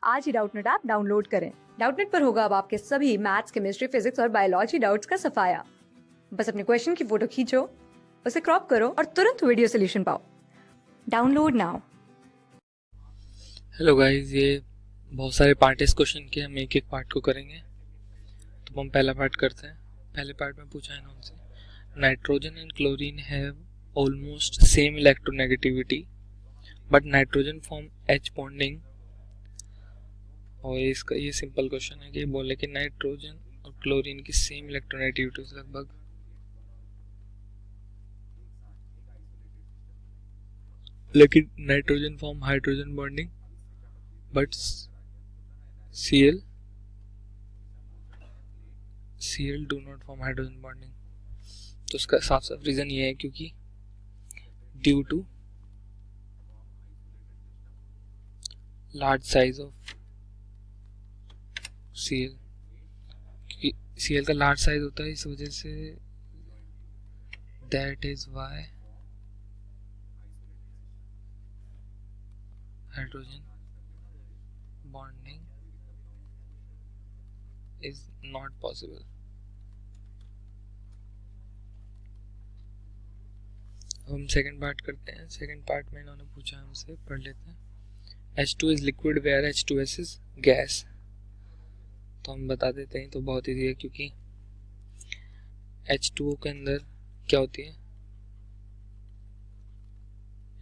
आज ही Doubtnut app download करें। Doubtnut पर होगा अब आपके सभी मैथ्स, केमिस्ट्री, फिजिक्स और बायोलॉजी डाउट्स का सफाया। बस अपने क्वेश्चन की फोटो खींचो, उसे क्रॉप करो और तुरंत वीडियो सोल्यूशन पाओ। Download now. हेलो गाइस, ये बहुत सारे पार्ट इस क्वेश्चन के, हम एक एक पार्ट को करेंगे। तो हम पहला पार्ट करते हैं। पहले पार्ट में पूछा है ना उनसे, nitrogen and chlorine have almost same electronegativity but nitrogen form H bonding. और इसका ये सिंपल क्वेश्चन है कि बोले कि नाइट्रोजन और क्लोरीन की सेम इलेक्ट्रोनेगेटिविटी लगभग, लेकिन nitrogen form hydrogen bonding but Cl do not form hydrogen bonding. तो उसका साफ साफ रीजन ये है क्योंकि due to large size of Cl, क्योंकि Cl का लार्ज साइज होता है, इस वजह से that is why hydrogen bonding is not possible. हम सेकंड पार्ट करते हैं। सेकंड पार्ट में इन्होंने पूछा हमसे, पढ़ लेते हैं। H2 is liquid where H2S is gas. तो हम बता देते हैं, तो बहुत ईजी है क्योंकि H2O के अंदर क्या होती है,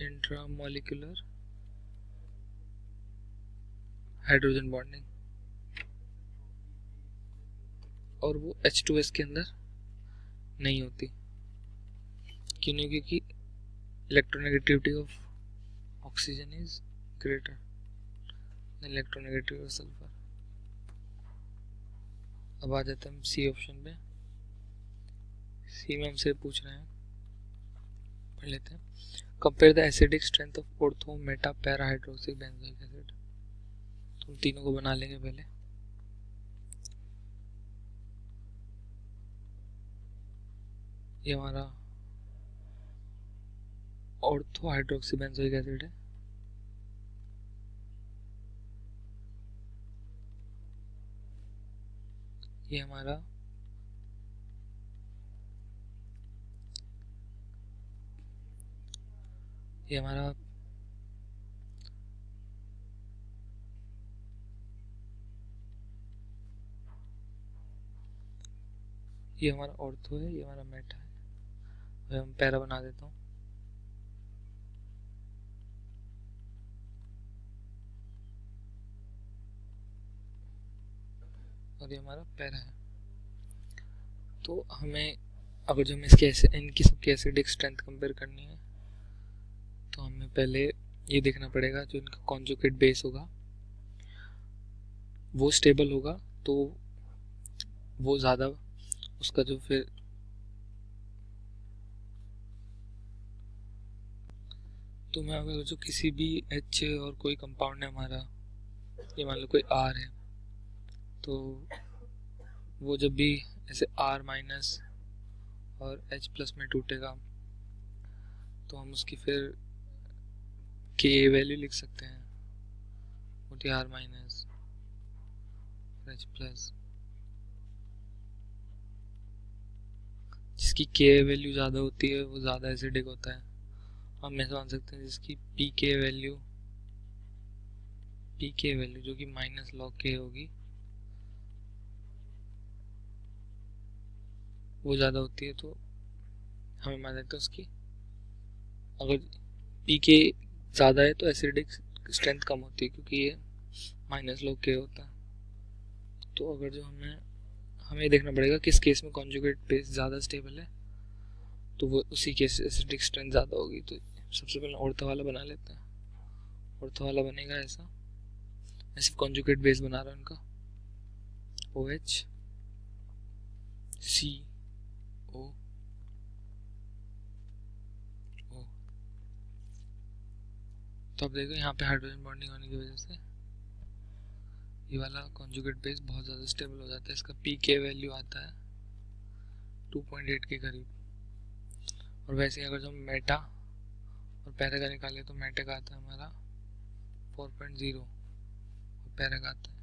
इंट्रामोलिकुलर हाइड्रोजन बॉन्डिंग, और वो H2S के अंदर नहीं होती। क्यों नहीं? क्योंकि electronegativity of oxygen is greater than electronegativity of sulphur. अब आ जाते हैं हम सी ऑप्शन पे। सी में हमसे पूछ रहे हैं, पढ़ लेते हैं। Compare the acidic strength of ortho Meta para hydroxy benzoic acid. तुम तीनों को बना लेंगे पहले। ये हमारा ऑर्थो हाइड्रोक्सी बेंजोइक एसिड है। ये हमारा ये हमारा ये हमारा ऑर्थो है, ये हमारा मेटा है। हम पैरा बना देता हूँ। और ये हमारा पैरा है। तो हमें अगर जो हमें इनकी सबकी एसिडिक स्ट्रेंथ कंपेयर करनी है, तो हमें पहले ये देखना पड़ेगा जो इनका कॉन्जुगेट बेस होगा वो स्टेबल होगा, तो वो ज़्यादा उसका जो फिर तो मैं अगर जो किसी भी H और कोई कंपाउंड है हमारा, ये मान लो कोई R है, तो वो जब भी ऐसे R माइनस और H प्लस में टूटेगा, तो हम उसकी फिर K वैल्यू लिख सकते हैं, वो R माइनस H प्लस, जिसकी K वैल्यू ज़्यादा होती है वो ज़्यादा एसिडिक होता है। हम ऐसा मान सकते हैं जिसकी पी के वैल्यू जो कि माइनस लॉग के होगी, वो ज़्यादा होती है, तो हमें मान लेते हैं उसकी, अगर पी के ज़्यादा है तो एसिडिक स्ट्रेंथ कम होती है क्योंकि ये माइनस लॉग के होता है। तो अगर जो हमें देखना पड़ेगा किस केस में कॉन्जुगेट बेस ज़्यादा स्टेबल है, तो वो उसी केस एसिडिक स्ट्रेंथ ज़्यादा होगी। तो सबसे पहले ऑर्थो वाला बना लेते हैं। ऑर्थो वाला बनेगा ऐसा, मैं सिर्फ कॉन्जुगेट बेस बना रहा हूँ इनका, OH CO O। तो अब देखो यहाँ पे हाइड्रोजन बॉन्डिंग होने की वजह से ये वाला कॉन्जुगेट बेस बहुत ज़्यादा स्टेबल हो जाता है। इसका पीके वैल्यू आता है 2.8 के करीब। और वैसे अगर जो मेटा और पैरा का निकाले तो मेटा का आता है हमारा 4.0 और पैरा का आता है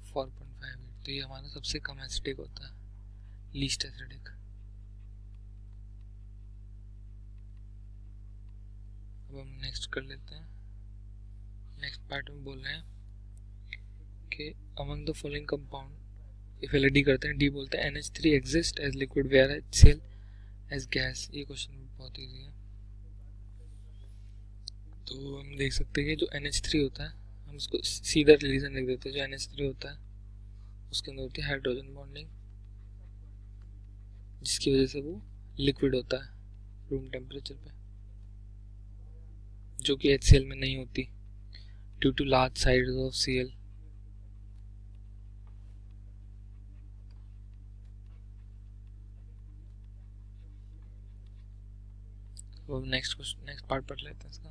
4.58, तो ये हमारा सबसे कम एसिडिक होता है, लीस्ट एसिडिक। अब हम नेक्स्ट कर लेते हैं। नेक्स्ट पार्ट में बोल रहे हैं कि among the following compound if एलडी करते हैं, डी बोलते हैं NH3 exist as liquid where HCl as gas. ये क्वेश्चन बहुत ईजी है। तो हम देख सकते हैं कि जो NH3 होता है, हम इसको सीधा रिलीजन लिख देते हैं। जो NH3 होता है उसके अंदर होती है हाइड्रोजन बॉन्डिंग, जिसकी वजह से वो लिक्विड होता है रूम टेम्परेचर पे, जो कि HCl में नहीं होती due to large size of Cl। वो नेक्स्ट पार्ट पढ़ लेते हैं इसका।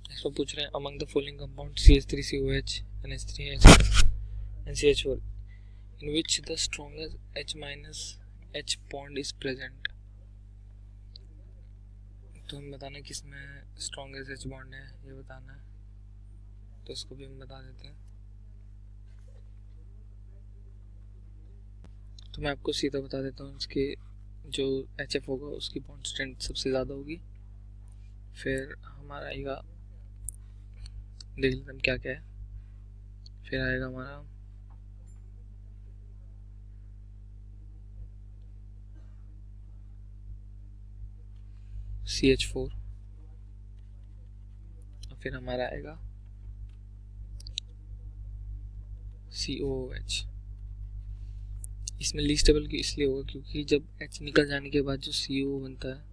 नेक्स्ट पूछ रहे हैं among the following compound CH3COH NH3 and CH4 in which the strongest H- bond is present। तो हमें बताना है किसमें स्ट्रॉन्गेस्ट H बॉन्ड है, ये बताना है। तो इसको भी हम बता देते हैं। तो मैं आपको सीधा बता देता हूँ, इसके जो HF होगा उसकी बॉन्ड स्ट्रेंथ सबसे ज़्यादा होगी। फिर हमारा आएगा, देख लेते हैं क्या क्या है। फिर आएगा हमारा CH4, और फिर हमारा आएगा COOH। इसमें लीस्ट स्टेबल की इसलिए होगा क्योंकि जब H निकल जाने के बाद जो CO बनता है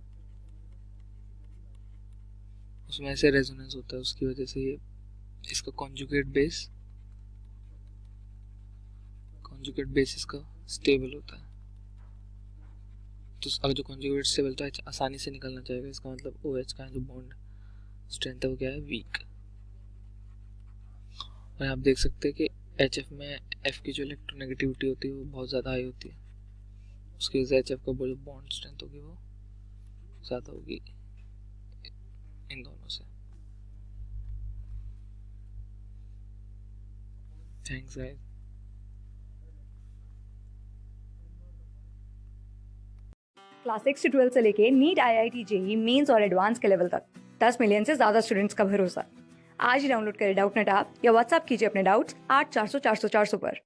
उसमें ऐसे रेजोनेंस होता है, उसकी वजह से ये इसका कॉन्जुगेट बेस इसका स्टेबल होता है। तो अगर जो कॉन्जुगेट स्टेबल तो H आसानी से निकलना चाहिए, इसका मतलब OH का जो बॉन्ड स्ट्रेंथ है वो क्या है, वीक। और आप देख सकते हैं कि HF में F की जो इलेक्ट्रोनेगेटिविटी होती है वो बहुत ज़्यादा हाई होती है, उसकी वजह से HF का जो बॉन्ड स्ट्रेंथ होगी वो ज़्यादा होगी इन दोनों से। Thanks guys. क्लास 6 से 12 से लेके नीट IIT JEE मेंस और एडवांस के लेवल तक 10 मिलियन से ज़्यादा स्टूडेंट्स का भरोसा। आज ही डाउनलोड करें डाउटनेट ऐप या व्हाट्सएप कीजिए अपने डाउट्स 8400 400 400 पर।